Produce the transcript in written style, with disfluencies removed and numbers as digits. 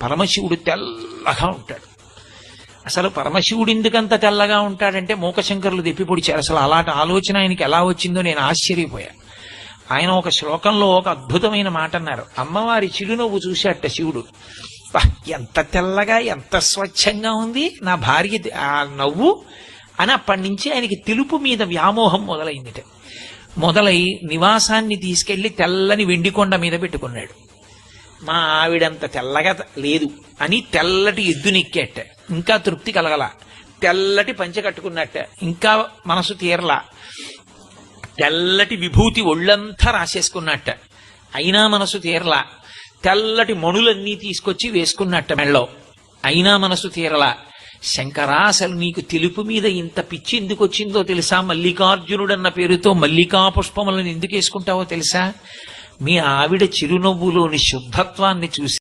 పరమశివుడు తెల్లగా ఉంటాడు. అసలు పరమశివుడు ఎందుకంత తెల్లగా ఉంటాడంటే మూకశంకరులు దెప్పి పొడిచారు. అసలు అలాంటి ఆలోచన ఆయనకి ఎలా వచ్చిందో నేను ఆశ్చర్యపోయాను. ఆయన ఒక శ్లోకంలో ఒక అద్భుతమైన మాట అన్నారు. అమ్మవారి చిరునవ్వు చూశాట శివుడు. ఎంత తెల్లగా ఎంత స్వచ్ఛంగా ఉంది నా భార్య ఆ నవ్వు అని అప్పటి నుంచి ఆయనకి తెలుపు మీద వ్యామోహం మొదలైందిట. మొదలై నివాసాన్ని తీసుకెళ్లి తెల్లని వెండికొండ మీద పెట్టుకున్నాడు. మా ఆవిడంత తెల్లగా లేదు అని తెల్లటి ఎద్దునెక్కేట, ఇంకా తృప్తి కలగల. తెల్లటి పంచె కట్టుకున్నట్ట, ఇంకా మనసు తీరలా. తెల్లటి విభూతి ఒళ్ళంతా రాసేసుకున్నట్ట, అయినా మనసు తీరలా. తెల్లటి మణులన్నీ తీసుకొచ్చి వేసుకున్నట్ట మెళ్ళో, అయినా మనసు తీరలా. శంకరా, అసలు నీకు తెలుపు మీద ఇంత పిచ్చి ఎందుకు వచ్చిందో తెలుసా? మల్లికార్జునుడన్న పేరుతో మల్లికా పుష్పములను ఎందుకు వేసుకుంటావో తెలుసా? మీ ఆవిడ చిరునవ్వులోని శుద్ధత్వాన్ని చూసి